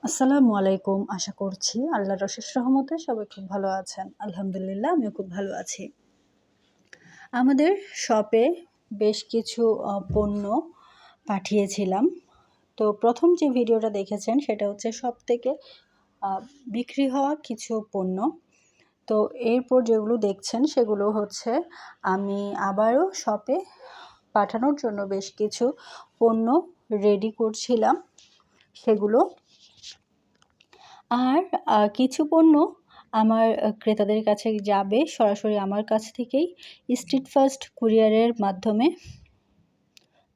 আসসালামু আলাইকুম। আশা করছি আল্লাহর অশেষ রহমতে সবাই খুব ভালো আছেন। আলহামদুলিল্লাহ আমিও খুব ভালো আছি। আমাদের শপে বেশ কিছু পণ্য পাঠিয়েছিলাম। তো ১ম যে ভিডিওটা দেখেছেন সেটা হচ্ছে শপ থেকে আ বিক্রি হওয়া কিছু পণ্য। তো এরপর যেগুলো দেখছেন সেগুলো হচ্ছে আমি আবারও শপে পাঠানোর জন্য বেশ কিছু পণ্য রেডি করছিলাম সেগুলো। আর কিছু পণ্য আমার ক্রেতাদের কাছে যাবে সরাসরি আমার কাছ থেকেই স্ট্রিট ফাস্ট কুরিয়ারের মাধ্যমে।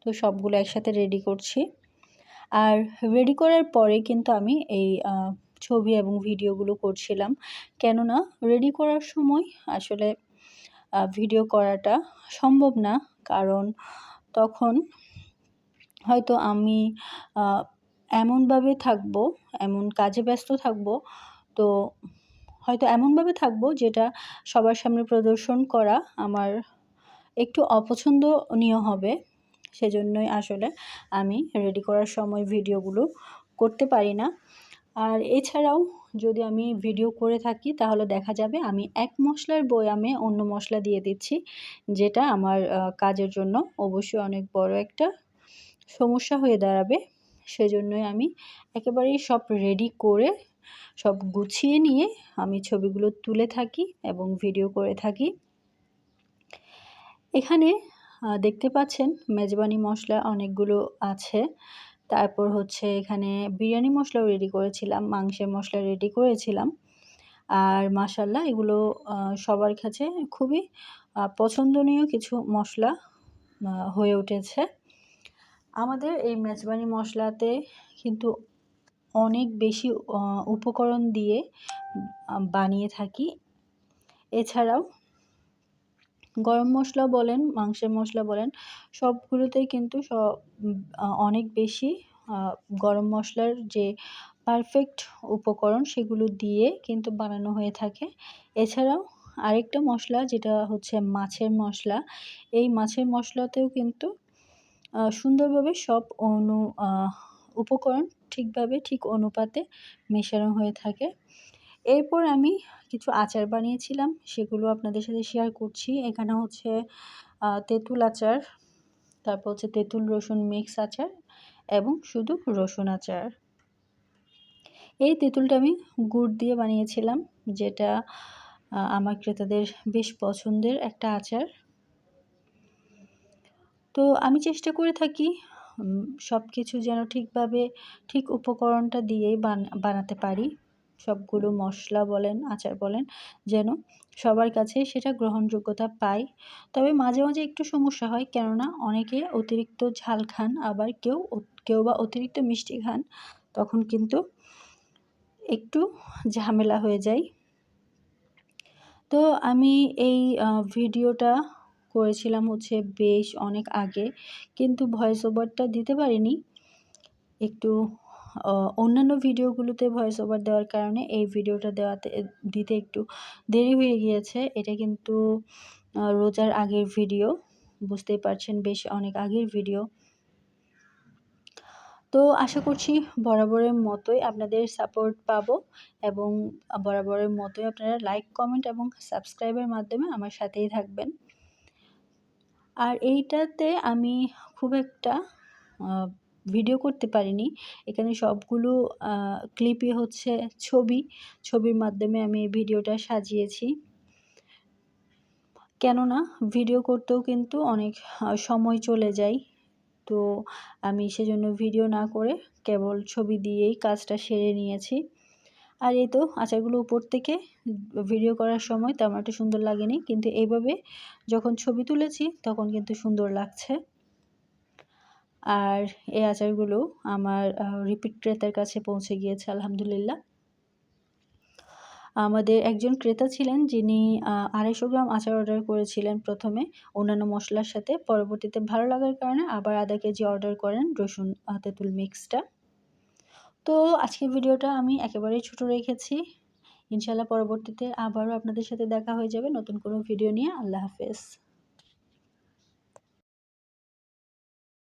তো সবগুলো একসাথে রেডি করছি। আর রেডি করার পরে কিন্তু আমি এই ছবি এবং ভিডিওগুলো করছিলাম। কেননা রেডি করার সময় আসলে ভিডিও করাটা সম্ভব না। কারণ তখন হয়তো আমি এমনভাবে থাকবো, এমন কাজে ব্যস্ত থাকবো, তো হয়তো এমনভাবে থাকবো যেটা সবার সামনে প্রদর্শন করা আমার একটু অপছন্দনীয় হবে। সেজন্যই আসলে আমি রেডি করার সময় ভিডিওগুলো করতে পারি না। আর এছাড়াও যদি আমি ভিডিও করে থাকি তাহলে দেখা যাবে আমি এক মসলার বয়ামে অন্য মসলা দিয়ে দিচ্ছি, যেটা আমার কাজের জন্য অবশ্যই অনেক বড় একটা সমস্যা হয়ে দাঁড়াবে। সেজন্যই আমি একেবারেই সব রেডি করে সব গুছিয়ে নিয়ে আমি ছবিগুলো তুলে থাকি এবং ভিডিও করে থাকি। এখানে দেখতে পাচ্ছেন মেজবানি মসলা অনেকগুলো আছে। তারপর হচ্ছে এখানে বিরিয়ানি মসলাও রেডি করেছিলাম, মাংসের মসলা রেডি করেছিলাম। আর মাশাআল্লাহ এগুলো সবার কাছে খুবই পছন্দনীয় কিছু মসলা হয়ে উঠেছে। আমাদের এই মেজবানি মসলাতে কিন্তু অনেক বেশি উপকরণ দিয়ে বানিয়ে থাকি। এছাড়াও গরম মসলা বলেন, মাংসের মসলা বলেন, সবগুলোতেই কিন্তু অনেক বেশি গরম মসলার যে পারফেক্ট উপকরণ সেগুলো দিয়ে কিন্তু বানানো হয়ে থাকে। এছাড়াও আরেকটা মসলা যেটা হচ্ছে মাছের মসলা, এই মাছের মসলাতেও কিন্তু সুন্দরভাবে সব উপকরণ ঠিকভাবে ঠিক অনুপাতে মেশানো হয়ে থাকে। এরপর আমি কিছু আচার বানিয়েছিলাম, সেগুলো আপনাদের সাথে শেয়ার করছি। এখানে হচ্ছে তেঁতুল আচার, তারপর হচ্ছে তেঁতুল রসুন মিক্স আচার এবং শুধু রসুন আচার। এই তেঁতুলটা আমি গুড় দিয়ে বানিয়েছিলাম, যেটা আমার ক্রেতাদের বেশ পছন্দের একটা আচার। তো আমি চেষ্টা করে থাকি সব কিছু যেন ঠিকভাবে ঠিক উপকরণটা দিয়েই বানাতে পারি। সবগুলো মসলা বলেন, আচার বলেন, যেন সবার কাছে সেটা গ্রহণযোগ্যতা পায়। তবে মাঝে, মাঝে একটু সমস্যা হয়, কেননা অনেকে অতিরিক্ত ঝাল খান, আবার কেউ বা অতিরিক্ত মিষ্টি খান। তখন কিন্তু একটু ঝামেলা হয়ে যায়। তো আমি এই ভিডিওটা করেছিলাম হচ্ছে বেশ অনেক আগে, কিন্তু ভয়েস ওভারটা দিতে পারিনি। একটু অন্যান্য ভিডিওগুলোতে ভয়েস ওভার দেওয়ার কারণে এই ভিডিওটা দিতে একটু দেরি হয়ে গিয়েছে। এটা কিন্তু রোজার আগের ভিডিও, বুঝতেই পারছেন বেশ অনেক আগের ভিডিও। তো আশা করছি বরাবরের মতোই আপনাদের সাপোর্ট পাবো এবং বরাবরের মতোই আপনারা লাইক, কমেন্ট এবং সাবস্ক্রাইবের মাধ্যমে আমার সাথেই থাকবেন। আর এইটাতে আমি খুব একটা ভিডিও করতে পারিনি। এখানে সবগুলো ক্লিপই হচ্ছে ছবির মাধ্যমে আমি এই ভিডিওটা সাজিয়েছি। কেননা ভিডিও করতেও কিন্তু অনেক সময় চলে যায়। তো আমি সেজন্য ভিডিও না করে কেবল ছবি দিয়েই কাজটা সেরে নিয়েছি। আর এই তো আচারগুলো উপর থেকে ভিডিও করার সময় তেমন একটা সুন্দর লাগেনি, কিন্তু এইভাবে যখন ছবি তুলেছি তখন কিন্তু সুন্দর লাগছে। আর এই আচারগুলো আমার রিপিট ক্রেতার কাছে পৌঁছে গিয়েছে আলহামদুলিল্লাহ। আমাদের একজন ক্রেতা ছিলেন যিনি ২৫০ গ্রাম আচার অর্ডার করেছিলেন প্রথমে অন্যান্য মসলার সাথে। পরবর্তীতে ভালো লাগার কারণে আবার ০.৫ কেজি অর্ডার করেন রসুন তেঁতুল মিক্সটা। তো আজকের ভিডিওটা আমি একেবারেই ছোট রেখেছি। ইনশাআল্লাহ পরবর্তীতে আবারও আপনাদের সাথে দেখা হয়ে যাবে নতুন কোনো ভিডিও নিয়ে। আল্লাহ হাফেজ।